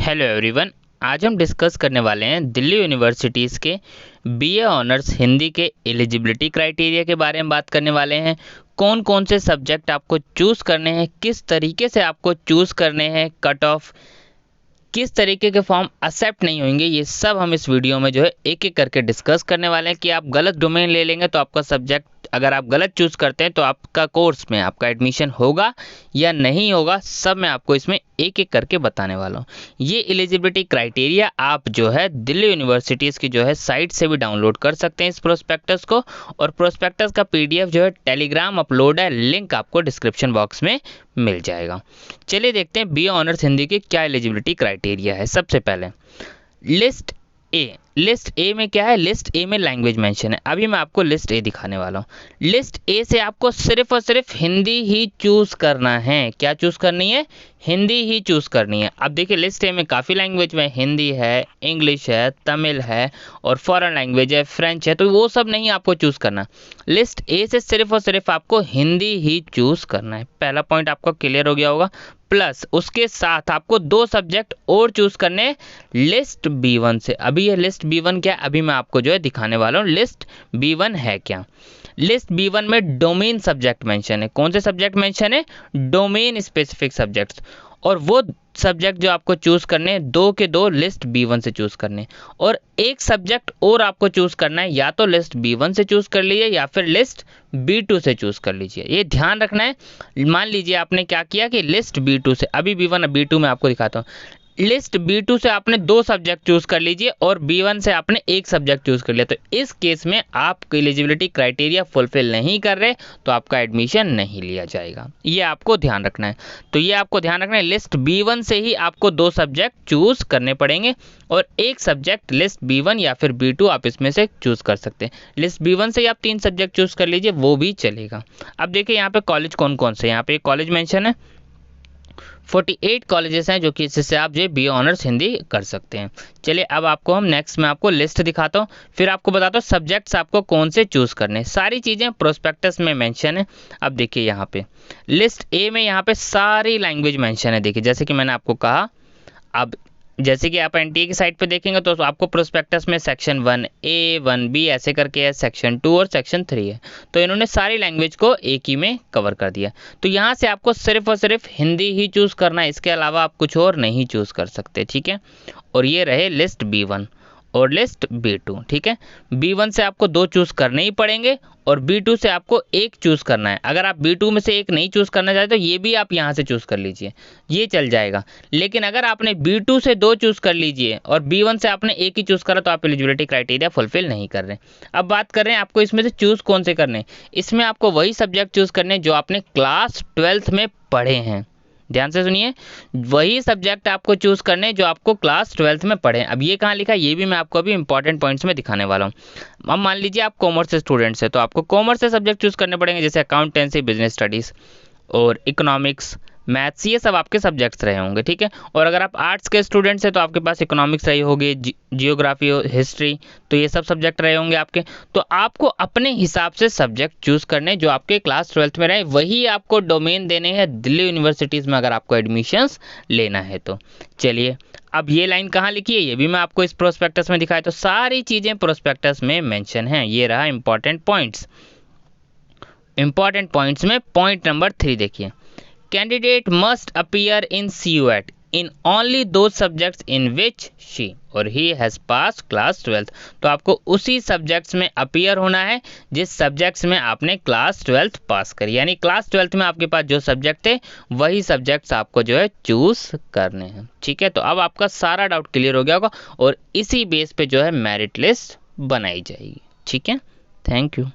Hello everyone. आज हम discuss करने वाले हैं दिल्ली यूनिवर्सिटीज़ के बीए ऑनर्स हिंदी के एलिजिबिलिटी क्राइटेरिया के बारे में बात करने वाले हैं। कौन कौन से सब्जेक्ट आपको चूज़ करने हैं, किस तरीके से आपको चूज़ करने हैं, कट ऑफ किस तरीके के फॉर्म एक्सेप्ट नहीं होंगे, ये सब हम इस वीडियो में जो है एक एक करके डिस्कस करने वाले हैं कि आप गलत डोमेन ले लेंगे तो आपका सब्जेक्ट, अगर आप गलत चूज़ करते हैं तो आपका कोर्स में आपका एडमिशन होगा या नहीं होगा, सब मैं आपको इसमें एक एक करके बताने वाला हूँ। ये एलिजिबिलिटी क्राइटेरिया आप जो है दिल्ली यूनिवर्सिटीज़ की जो है साइट से भी डाउनलोड कर सकते हैं इस प्रोस्पेक्टस को, और प्रोस्पेक्टस का पीडीएफ जो है टेलीग्राम अपलोड है, लिंक आपको डिस्क्रिप्शन बॉक्स में मिल जाएगा। चलिए देखते हैं बीए ऑनर्स हिंदी की क्या एलिजिबिलिटी क्राइटेरिया है। सबसे पहले लिस्ट ए में क्या है, लिस्ट ए में लैंग्वेज मेंशन है। अभी मैं आपको लिस्ट ए दिखाने वाला हूँ। लिस्ट ए से आपको सिर्फ और सिर्फ हिंदी ही चूज़ करना है। क्या चूज़ करनी है? हिंदी ही चूज़ करनी है। अब देखिए लिस्ट ए में काफ़ी लैंग्वेज में हिंदी है, इंग्लिश है, तमिल है और फॉरेन लैंग्वेज है, फ्रेंच है, तो वो सब नहीं आपको चूज़ करना। लिस्ट ए से सिर्फ और सिर्फ आपको हिंदी ही चूज़ करना है। पहला पॉइंट आपको क्लियर हो गया होगा। प्लस उसके साथ आपको 2 सब्जेक्ट और चूज़ करने लिस्ट B1 से। अभी ये लिस्ट B1 क्या है, अभी मैं आपको जो है दिखाने वाला हूँ लिस्ट B1 है क्या। लिस्ट B1 में डोमेन सब्जेक्ट मेंशन है। कौन से सब्जेक्ट मेंशन है? Domain specific subjects. और वो सब्जेक्ट जो आपको चूज़ करने हैं 2 के 2 लिस्ट B1 से चूज़ करने, और एक सब्जेक्ट और आपको चूज़ करना है, या तो लिस्ट B1 से चूज़ कर लीजिए या फिर लिस्ट B2 से चूज़ कर लीजिए। ये ध्यान रखना है। मान लीजिए आपने क्या किया कि लिस्ट B2 से, अभी B1 B2 में आपको दिखाता हूँ। लिस्ट B2 से आपने 2 सब्जेक्ट चूज़ कर लीजिए और B1 से आपने एक सब्जेक्ट चूज़ कर लिया, तो इस केस में आप एलिजिबिलिटी क्राइटेरिया फुलफिल नहीं कर रहे तो आपका एडमिशन नहीं लिया जाएगा। ये आपको ध्यान रखना है। तो ये आपको ध्यान रखना है, लिस्ट B1 से ही आपको 2 सब्जेक्ट चूज़ करने पड़ेंगे और एक सब्जेक्ट लिस्ट B1 या फिर B2 आप इसमें से चूज़ कर सकते हैं। लिस्ट B1 से ही आप 3 सब्जेक्ट चूज़ कर लीजिए, वो भी चलेगा। अब देखिए यहाँ पे कॉलेज कौन कौन से, यहाँ पे कॉलेज मेंशन है 48 कॉलेजेस हैं जो कि इससे आप जो बीए ऑनर्स हिंदी कर सकते हैं। चलिए अब आपको हम नेक्स्ट में आपको लिस्ट दिखाता हूँ, फिर आपको बताता हूँ सब्जेक्ट्स आपको कौन से चूज़ करने हैं। सारी चीज़ें प्रोस्पेक्टस में मेंशन है। अब देखिए यहाँ पे लिस्ट ए में यहाँ पे सारी लैंग्वेज मेंशन है। देखिए जैसे कि मैंने आपको कहा, अब जैसे कि आप एनटीए की साइट पे देखेंगे तो आपको प्रोस्पेक्टस में सेक्शन 1A 1B ऐसे करके है, सेक्शन 2 और सेक्शन 3 है। तो इन्होंने सारी लैंग्वेज को एक ही में कवर कर दिया। तो यहाँ से आपको सिर्फ और सिर्फ हिंदी ही चूज़ करना है, इसके अलावा आप कुछ और नहीं चूज़ कर सकते, ठीक है। और ये रहे लिस्ट B1 और लिस्ट B2, ठीक है। B1 से आपको 2 चूज़ करने ही पड़ेंगे और B2 से आपको एक चूज़ करना है। अगर आप B2 में से एक नहीं चूज़ करना चाहते तो ये भी आप यहाँ से चूज़ कर लीजिए, ये चल जाएगा। लेकिन अगर आपने B2 से 2 चूज़ कर लीजिए और B1 से आपने एक ही चूज़ करा तो आप एलिजिबिलिटी क्राइटेरिया फुलफिल नहीं कर रहे। अब बात कर रहे हैं आपको इसमें से चूज़ कौन से करने। इसमें आपको वही सब्जेक्ट चूज़ करने जो आपने क्लास 12th में पढ़े हैं। ध्यान से सुनिए, वही सब्जेक्ट आपको चूज़ करने जो आपको क्लास 12th में पढ़े। अब ये कहाँ लिखा है, ये भी मैं आपको अभी इंपॉर्टेंट पॉइंट्स में दिखाने वाला हूँ। अब मान लीजिए आप कॉमर्स से स्टूडेंट्स हैं तो आपको कॉमर्स से सब्जेक्ट चूज़ करने पड़ेंगे, जैसे अकाउंटेंसी, बिजनेस स्टडीज़ और इकोनॉमिक्स, मैथ्स, ये सब आपके सब्जेक्ट्स रहे होंगे, ठीक है। और अगर आप आर्ट्स के स्टूडेंट्स हैं तो आपके पास इकोनॉमिक्स रही होगी, जियोग्राफी, हिस्ट्री, तो ये सब सब्जेक्ट रहे होंगे आपके। तो आपको अपने हिसाब से सब्जेक्ट चूज़ करने जो आपके क्लास 12th में रहे, वही आपको डोमेन देने हैं दिल्ली यूनिवर्सिटीज़ में अगर आपको एडमिशन्स लेना है तो। चलिए अब ये लाइन कहाँ लिखी है, ये भी मैं आपको इस प्रोस्पेक्टस में दिखाया। तो सारी चीज़ें प्रोस्पेक्टस में मेंशन हैं। ये रहा इंपॉर्टेंट पॉइंट्स। इंपॉर्टेंट पॉइंट्स में पॉइंट नंबर 3 देखिए, candidate must appear in CUET in only those subjects in which she or he has passed class 12th। तो आपको उसी सब्जेक्ट्स में अपीयर होना है जिस सब्जेक्ट्स में आपने क्लास 12th पास करी, यानी क्लास 12th में आपके पास जो सब्जेक्ट थे वही सब्जेक्ट्स आपको जो है चूज करने हैं, ठीक है। तो अब आपका सारा डाउट क्लियर हो गया होगा और इसी बेस पे जो है मेरिट लिस्ट बनाई जाएगी, ठीक है। Thank you.